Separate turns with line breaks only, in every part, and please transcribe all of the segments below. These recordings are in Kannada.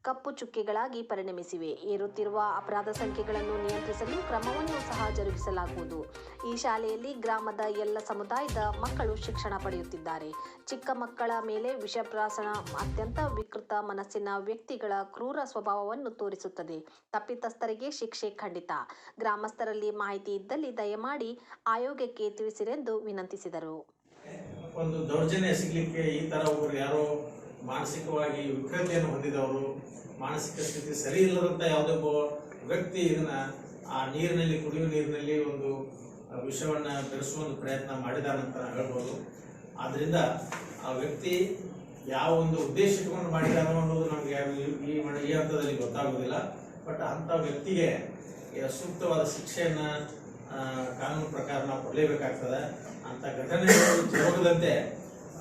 ಕಪ್ಪು ಚುಕ್ಕೆಗಳಾಗಿ ಪರಿಣಮಿಸಿವೆ. ಏರುತ್ತಿರುವ ಅಪರಾಧ ಸಂಖ್ಯೆಗಳನ್ನು ನಿಯಂತ್ರಿಸಲು ಕ್ರಮವನ್ನು ಸಹ ಜರುಗಿಸಲಾಗುವುದು. ಈ ಶಾಲೆಯಲ್ಲಿ ಗ್ರಾಮದ ಎಲ್ಲ ಸಮುದಾಯದ ಮಕ್ಕಳು ಶಿಕ್ಷಣ ಪಡೆಯುತ್ತಿದ್ದಾರೆ. ಚಿಕ್ಕ ಮಕ್ಕಳ ಮೇಲೆ ವಿಷಪ್ರಾಶನ ಅತ್ಯಂತ ವಿಕೃತ ಮನಸ್ಸಿನ ವ್ಯಕ್ತಿಗಳ ಕ್ರೂರ ಸ್ವಭಾವವನ್ನು ತೋರಿಸುತ್ತದೆ. ತಪ್ಪಿತಸ್ಥರಿಗೆ ಶಿಕ್ಷೆ ಖಂಡಿತ. ಗ್ರಾಮಸ್ಥರಲ್ಲಿ ಮಾಹಿತಿ ಇದ್ದಲ್ಲಿ ದಯಮಾಡಿ ಆಯೋಗಕ್ಕೆ ತಿಳಿಸಿರೆಂದು ವಿನಂತಿಸಿದರು.
ಒಂದು ದೌರ್ಜನ್ಯ ಸಿಗಲಿಕ್ಕೆ ಈ ಥರ ಒಬ್ಬರು ಯಾರೋ ಮಾನಸಿಕವಾಗಿ ವಿಕೃತಿಯನ್ನು ಹೊಂದಿದವರು, ಮಾನಸಿಕ ಸ್ಥಿತಿ ಸರಿ ಇಲ್ಲದಂಥ ಯಾವುದೋ ವ್ಯಕ್ತಿ ಇದನ್ನು ಆ ನೀರಿನಲ್ಲಿ, ಕುಡಿಯುವ ನೀರಿನಲ್ಲಿ ಒಂದು ವಿಷವನ್ನು ಬೆರೆಸುವ ಒಂದು ಪ್ರಯತ್ನ ಮಾಡಿದಾನಂತ ಹೇಳ್ಬೋದು. ಆದ್ದರಿಂದ ಆ ವ್ಯಕ್ತಿ ಯಾವ ಒಂದು ಉದ್ದೇಶ ಇಟ್ಕೊಂಡು ಮಾಡಿದಾನೋ ಅನ್ನೋದು ನಮಗೆ ಈ ಹಂತದಲ್ಲಿ ಗೊತ್ತಾಗೋದಿಲ್ಲ. ಬಟ್ ಅಂಥ ವ್ಯಕ್ತಿಗೆ ಸೂಕ್ತವಾದ ಶಿಕ್ಷೆಯನ್ನು ಕಾನೂನು ಪ್ರಕಾರ ನಾವು ಕೊಡಲೇಬೇಕಾಗ್ತದೆ. ಅಂಥ ಘಟನೆಗಳು ಜರುಗದಂತೆ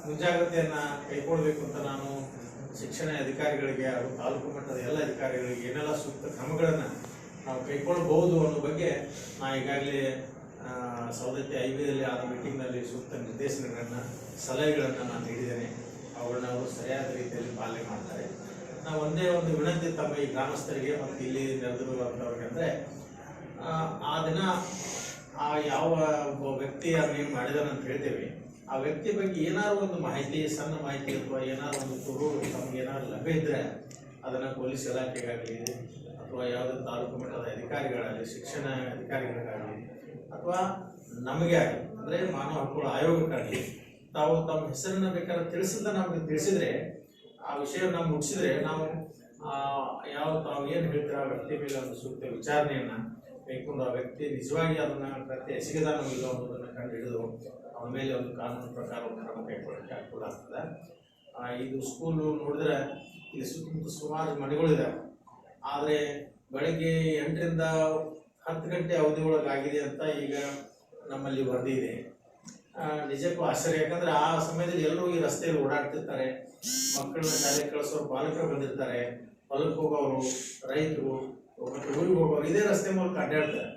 ಮುಂಜಾಗ್ರತೆಯನ್ನು ಕೈಗೊಳ್ಳಬೇಕು ಅಂತ ನಾನು ಶಿಕ್ಷಣ ಅಧಿಕಾರಿಗಳಿಗೆ ಹಾಗೂ ತಾಲೂಕು ಮಟ್ಟದ ಎಲ್ಲ ಅಧಿಕಾರಿಗಳಿಗೆ ಏನೆಲ್ಲ ಸೂಕ್ತ ಕ್ರಮಗಳನ್ನು ನಾವು ಕೈಗೊಳ್ಳಬಹುದು ಅನ್ನೋ ಬಗ್ಗೆ ನಾನು ಈಗಾಗಲೇ ಸೌದತ್ತಿ ಐಬಿಯಲ್ಲಿ ಆದ ಮೀಟಿಂಗ್ನಲ್ಲಿ ಸೂಕ್ತ ನಿರ್ದೇಶನಗಳನ್ನು, ಸಲಹೆಗಳನ್ನು ನಾನು ನೀಡಿದ್ದೇನೆ. ಅವುಗಳನ್ನ ಅವರು ಸರಿಯಾದ ರೀತಿಯಲ್ಲಿ ಪಾಲನೆ ಮಾಡ್ತಾರೆ. ನಾವು ಒಂದೇ ಒಂದು ವಿನಂತಿ ತಮ್ಮ ಈ ಗ್ರಾಮಸ್ಥರಿಗೆ ಮತ್ತು ಇಲ್ಲಿ ನೆರೆದಿರುವಂಥವ್ರಿಗೆ ಅಂದರೆ, ಆ ದಿನ ಆ ಯಾವ ಒಬ್ಬ ವ್ಯಕ್ತಿ ಏನು ಮಾಡಿದಾನೆ ಅಂತ ಹೇಳ್ತೇವೆ, ಆ ವ್ಯಕ್ತಿ ಬಗ್ಗೆ ಏನಾದ್ರು ಒಂದು ಮಾಹಿತಿ, ಸಣ್ಣ ಮಾಹಿತಿ ಅಥವಾ ಏನಾದ್ರು ಒಂದು ತುರು ತಮಗೆ ಏನಾದ್ರು ಲಭ್ಯ ಇದ್ದರೆ ಅದನ್ನು ಪೊಲೀಸ್ ಇಲಾಖೆಗಾಗಲಿ ಅಥವಾ ಯಾವುದೇ ತಾಲೂಕು ಮಟ್ಟದ ಅಧಿಕಾರಿಗಳಾಗಲಿ, ಶಿಕ್ಷಣ ಅಧಿಕಾರಿಗಳಿಗಾಗಲಿ ಅಥವಾ ನಮಗೆ ಆಗಲಿ, ಅಂದರೆ ಮಾನವ ಹಕ್ಕುಗಳ ಆಯೋಗಕ್ಕಾಗಲಿ ತಾವು ತಮ್ಮ ಹೆಸರನ್ನು ಬೇಕಾದ್ರೆ ತಿಳಿಸಿದ ನಮಗೆ ತಿಳಿಸಿದರೆ, ಆ ವಿಷಯವನ್ನು ಮುಗಿಸಿದ್ರೆ ನಾವು ತಾವು ಏನು ಹೇಳ್ತೀರ ಆ ವ್ಯಕ್ತಿ ಮೇಲೆ ಒಂದು ಸೂಕ್ತ ವಿಚಾರಣೆಯನ್ನು ಕೈಕೊಂಡು ಆ ವ್ಯಕ್ತಿ ನಿಜವಾಗಿ ಅದನ್ನು ಪ್ರತಿ ಎಸಗಿದಾನೋ ಇಲ್ಲೋ ಅನ್ನೋದನ್ನು ಕಂಡು ಹಿಡಿದು ಅವನ ಮೇಲೆ ಒಂದು ಕಾನೂನು ಪ್ರಕಾರ ಒಂದು ಕ್ರಮ ಕೈಗೊಳ್ಳೋಕ್ಕೆ ಅನುಕೂಲ ಆಗ್ತದೆ. ಇದು ಸ್ಕೂಲು ನೋಡಿದ್ರೆ ಇಲ್ಲಿ ಸುತ್ತಮುತ್ತ ಸುಮಾರು ಮನೆಗಳಿದ್ದಾವೆ. ಆದರೆ ಬೆಳಗ್ಗೆ 8ರಿಂದ 10 ಗಂಟೆ ಅವಧಿ ಒಳಗಾಗಿದೆ ಅಂತ ಈಗ ನಮ್ಮಲ್ಲಿ ವರದಿ ಇದೆ. ನಿಜಕ್ಕೂ ಆಶ್ಚರ್ಯ. ಯಾಕಂದರೆ ಆ ಸಮಯದಲ್ಲಿ ಎಲ್ಲರೂ ಈ ರಸ್ತೆಯಲ್ಲಿ ಓಡಾಡ್ತಿರ್ತಾರೆ. ಮಕ್ಕಳನ್ನ ಶಾಲೆಗೆ ಕಳಿಸೋರು ಪಾಲಕರು ಬಂದಿರ್ತಾರೆ, ಹೊಲಕ್ಕೆ ಹೋಗೋರು, ರೈತರು ಮತ್ತು ಊರಿಗೆ ಹೋಗೋರು ಇದೇ ರಸ್ತೆ ಮೂಲಕ ಅಡ್ಡಾಡ್ತಾರೆ.